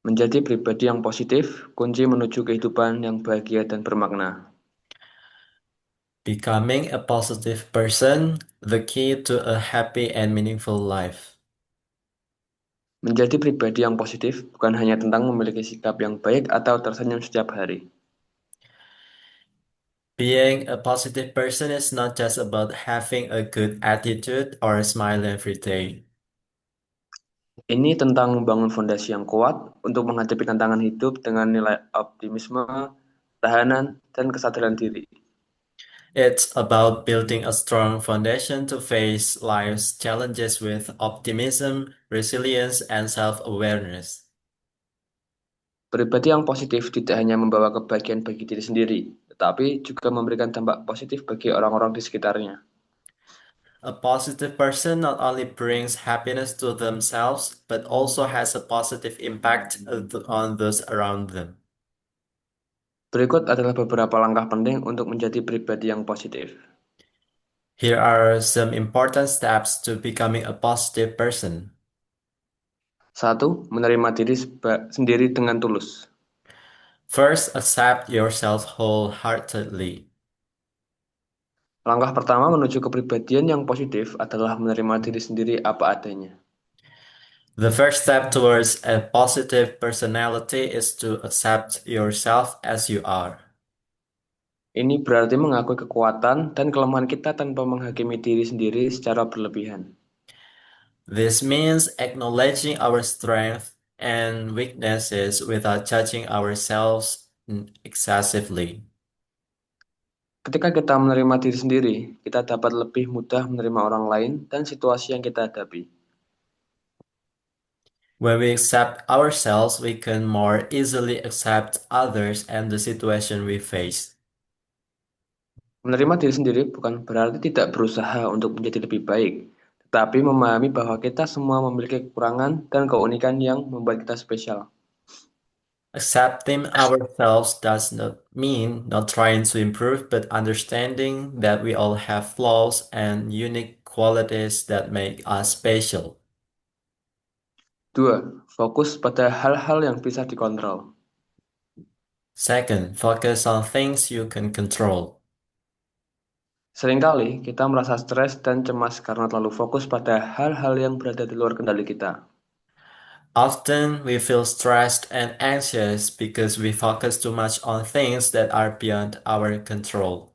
Menjadi pribadi yang positif, kunci menuju kehidupan yang bahagia dan bermakna. Becoming a positive person, the key to a happy and meaningful life. Menjadi pribadi yang positif bukan hanya tentang memiliki sikap yang baik atau tersenyum setiap hari. Being a positive person is not just about having a good attitude or a smile every day. Ini tentang membangun fondasi yang kuat untuk menghadapi tantangan hidup dengan nilai optimisme, ketahanan, dan kesadaran diri. It's about building a strong foundation to face life's challenges with optimism, resilience, and self-awareness. Pribadi yang positif tidak hanya membawa kebahagiaan bagi diri sendiri, tetapi juga memberikan dampak positif bagi orang-orang di sekitarnya. A positive person not only brings happiness to themselves, but also has a positive impact on those around them. Berikut adalah beberapa langkah penting untuk menjadi pribadi yang positif. Here are some important steps to becoming a positive person. Satu, menerima diri sendiri dengan tulus. First, accept yourself wholeheartedly. Langkah pertama menuju kepribadian yang positif adalah menerima diri sendiri apa adanya. The first step towards a positive personality is to accept yourself as you are. Ini berarti mengakui kekuatan dan kelemahan kita tanpa menghakimi diri sendiri secara berlebihan. This means acknowledging our strengths and weaknesses without judging ourselves excessively. Ketika kita menerima diri sendiri, kita dapat lebih mudah menerima orang lain dan situasi yang kita hadapi. When we accept ourselves, we can more easily accept others and the situation we face. Menerima diri sendiri bukan berarti tidak berusaha untuk menjadi lebih baik, tetapi memahami bahwa kita semua memiliki kekurangan dan keunikan yang membuat kita spesial. Accepting ourselves does not mean not trying to improve, but understanding that we all have flaws and unique qualities that make us special. Dua, fokus pada hal-hal yang bisa dikontrol. Second, focus on things you can control. Seringkali kita merasa stres dan cemas karena terlalu fokus pada hal-hal yang berada di luar kendali kita. Often we feel stressed and anxious because we focus too much on things that are beyond our control.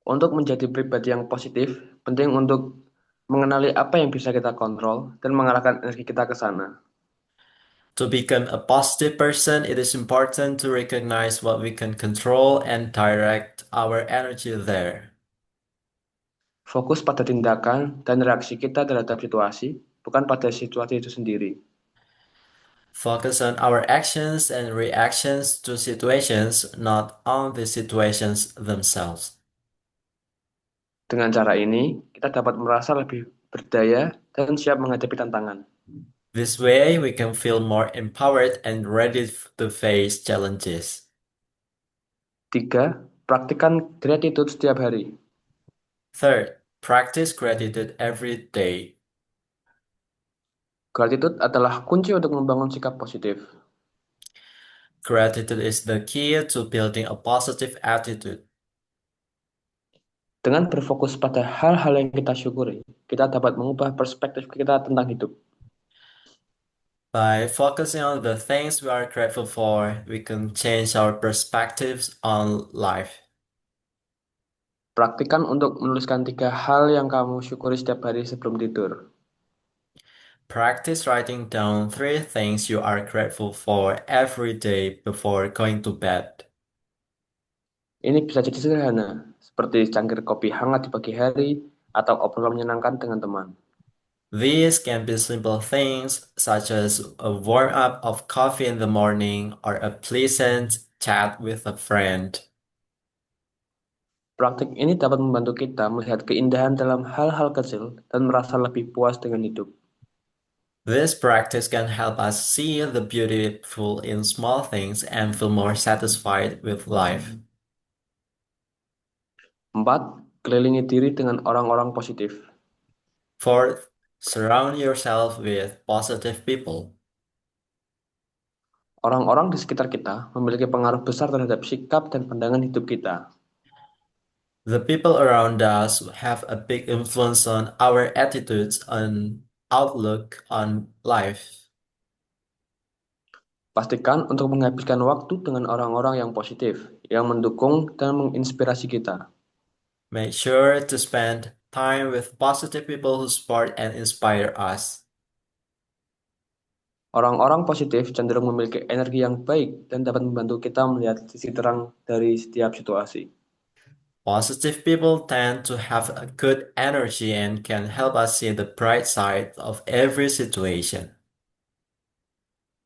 Untuk menjadi pribadi yang positif, penting untuk mengenali apa yang bisa kita kontrol dan mengarahkan energi kita ke sana. To become a positive person, it is important to recognize what we can control and direct our energy there. Fokus pada tindakan dan reaksi kita terhadap situasi, bukan pada situasi itu sendiri. Focus on our actions and reactions to situations, not on the situations themselves. Dengan cara ini, kita dapat merasa lebih berdaya dan siap menghadapi tantangan. This way, we can feel more empowered and ready to face challenges. Tiga, praktikkan gratitude setiap hari. Third, practice gratitude every day. Gratitude adalah kunci untuk membangun sikap positif. Gratitude is the key to building a positive attitude. Dengan berfokus pada hal-hal yang kita syukuri, kita dapat mengubah perspektif kita tentang hidup. By focusing on the things we are grateful for, we can change our perspectives on life. Praktikkan untuk menuliskan 3 hal yang kamu syukuri setiap hari sebelum tidur. Practice writing down three things you are grateful for every day before going to bed. Ini bisa jadi sederhana, seperti cangkir kopi hangat di pagi hari atau obrolan menyenangkan dengan teman. These can be simple things such as a warm up of coffee in the morning or a pleasant chat with a friend. Praktik ini dapat membantu kita melihat keindahan dalam hal-hal kecil dan merasa lebih puas dengan hidup. This practice can help us see the beautiful in small things and feel more satisfied with life. 4. Kelilingi diri dengan orang-orang positif. Fourth, surround yourself with positive people. Orang-orang di sekitar kita memiliki pengaruh besar terhadap sikap dan pandangan hidup kita. The people around us have a big influence on our attitudes and outlook on life. Pastikan untuk menghabiskan waktu dengan orang-orang yang positif, yang mendukung dan menginspirasi kita. Make sure to spend time with positive people who support and inspire us. Orang-orang positif cenderung memiliki energi yang baik dan dapat membantu kita melihat sisi terang dari setiap situasi. Positive people tend to have a good energy and can help us see the bright side of every situation.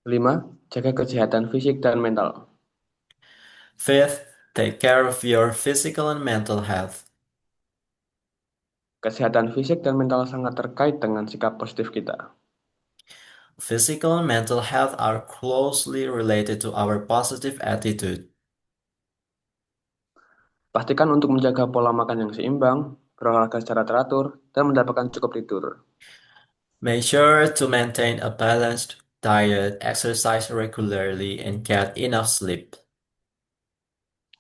5. Jaga kesehatan fisik dan mental. Fifth, take care of your physical and mental health. Kesehatan fisik dan mental sangat terkait dengan sikap positif kita. Physical and mental health are closely related to our positive attitude. Pastikan untuk menjaga pola makan yang seimbang, berolahraga secara teratur, dan mendapatkan cukup tidur. Make sure to maintain a balanced diet, exercise regularly, and get enough sleep.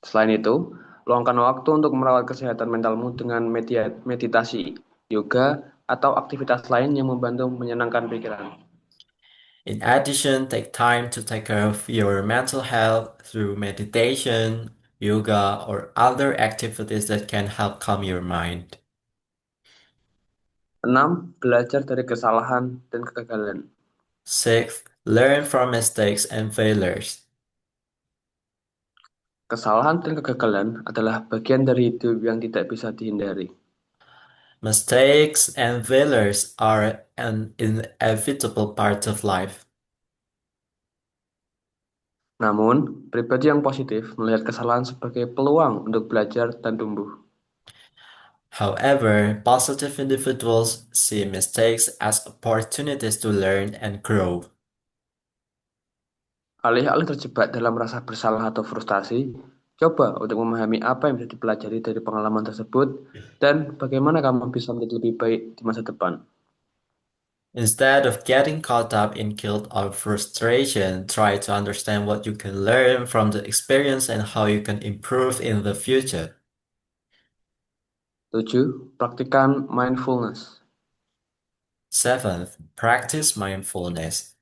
Selain itu, luangkan waktu untuk merawat kesehatan mentalmu dengan meditasi, yoga, atau aktivitas lain yang membantu menyenangkan pikiran. In addition, take time to take care of your mental health through meditation, yoga, or other activities that can help calm your mind. 6. Belajar dari kesalahan dan kegagalan. Sixth, learn from mistakes and failures. Kesalahan dan kegagalan adalah bagian dari hidup yang tidak bisa dihindari. Mistakes and failures are an inevitable part of life. Namun, pribadi yang positif melihat kesalahan sebagai peluang untuk belajar dan tumbuh. However, positive individuals see mistakes as opportunities to learn and grow. Alih-alih terjebak dalam rasa bersalah atau frustasi, coba untuk memahami apa yang bisa dipelajari dari pengalaman tersebut dan bagaimana kamu bisa menjadi lebih baik di masa depan. Instead of getting caught up in guilt or frustration, try to understand what you can learn from the experience and how you can improve in the future. 7. Praktikan mindfulness. Seventh, practice mindfulness.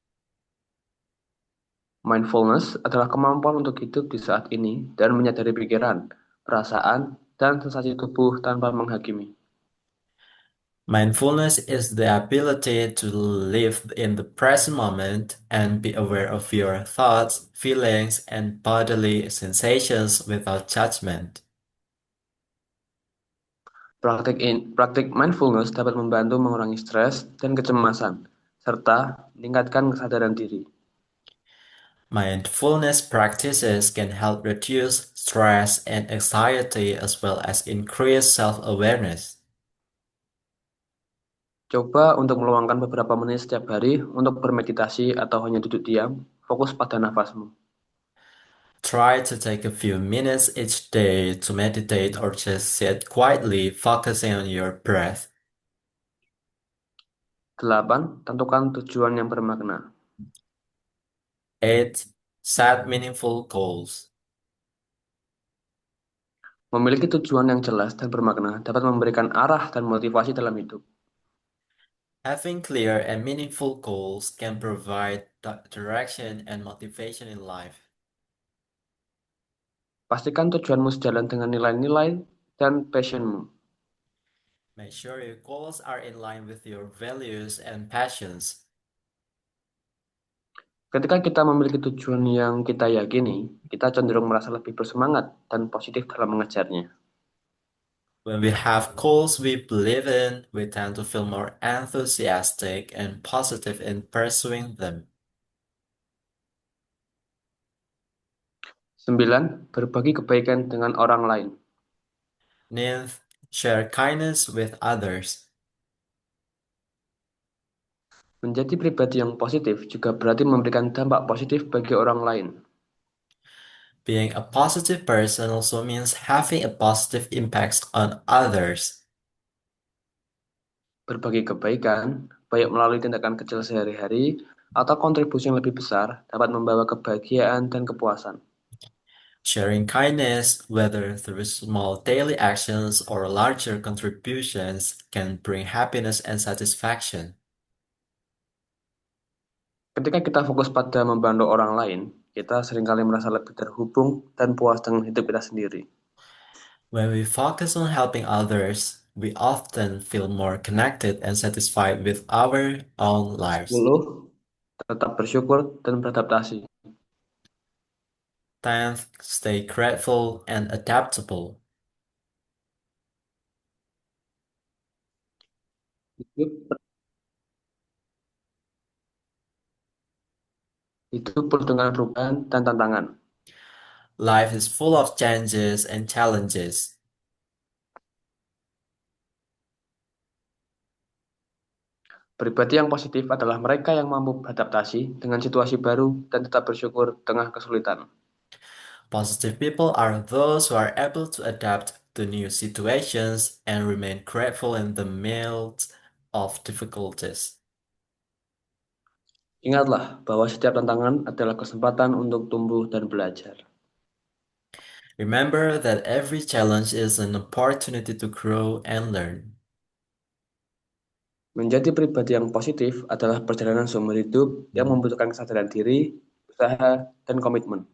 Mindfulness adalah kemampuan untuk hidup di saat ini dan menyadari pikiran, perasaan, dan sensasi tubuh tanpa menghakimi. Mindfulness is the ability to live in the present moment and be aware of your thoughts, feelings, and bodily sensations without judgment. Praktik mindfulness dapat membantu mengurangi stres dan kecemasan, serta meningkatkan kesadaran diri. Mindfulness practices can help reduce stress and anxiety as well as increase self-awareness. Coba untuk meluangkan beberapa menit setiap hari untuk bermeditasi atau hanya duduk diam, fokus pada nafasmu. Try to take a few minutes each day to meditate or just sit quietly, focusing on your breath. 8. Tentukan tujuan yang bermakna. 8. Set meaningful goals. Memiliki tujuan yang jelas dan bermakna dapat memberikan arah dan motivasi dalam hidup. Having clear and meaningful goals can provide direction and motivation in life. Pastikan tujuanmu sejalan dengan nilai-nilai dan passionmu. Make sure your goals are in line with your values and passions. Ketika kita memiliki tujuan yang kita yakini, kita cenderung merasa lebih bersemangat dan positif dalam mengejarnya. When we have goals we believe in, we tend to feel more enthusiastic and positive in pursuing them. 9. Berbagi kebaikan dengan orang lain. Ninth, share kindness with others. Menjadi pribadi yang positif juga berarti memberikan dampak positif bagi orang lain. Being a positive person also means having a positive impact on others. Berbagi kebaikan, baik melalui tindakan kecil sehari-hari atau kontribusi yang lebih besar dapat membawa kebahagiaan dan kepuasan. Sharing kindness, whether through small daily actions or larger contributions, can bring happiness and satisfaction. Ketika kita fokus pada membantu orang lain, kita seringkali merasa lebih terhubung dan puas dengan hidup kita sendiri. When we focus on helping others, we often feel more connected and satisfied with our own lives. 10. Tetap bersyukur dan beradaptasi. 10th, stay grateful and adaptable. Hidup, hidup penuh dengan perubahan dan tantangan. Life is full of changes and challenges. Pribadi yang positif adalah mereka yang mampu beradaptasi dengan situasi baru dan tetap bersyukur tengah kesulitan. Positive people are those who are able to adapt to new situations and remain grateful in the midst of difficulties. Ingatlah bahwa setiap tantangan adalah kesempatan untuk tumbuh dan belajar. Remember that every challenge is an opportunity to grow and learn. Menjadi pribadi yang positif adalah perjalanan seumur hidup yang membutuhkan kesadaran diri, usaha, dan komitmen.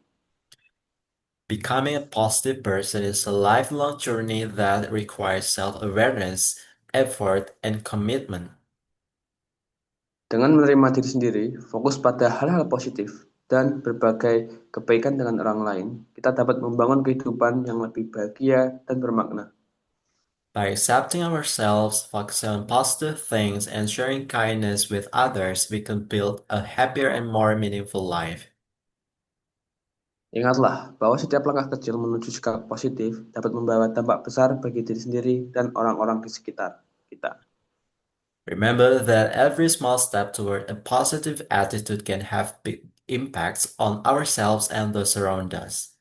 Becoming a positive person is a lifelong journey that requires self-awareness, effort, and commitment. Dengan menerima diri sendiri, fokus pada hal-hal positif, dan berbagai kebaikan dengan orang lain, kita dapat membangun kehidupan yang lebih bahagia dan bermakna. By accepting ourselves, focusing on positive things, and sharing kindness with others, we can build a happier and more meaningful life. Ingatlah bahwa setiap langkah kecil menuju sikap positif dapat membawa dampak besar bagi diri sendiri dan orang-orang di sekitar kita. Remember that every small step toward a positive attitude can have big impacts on ourselves and those around us.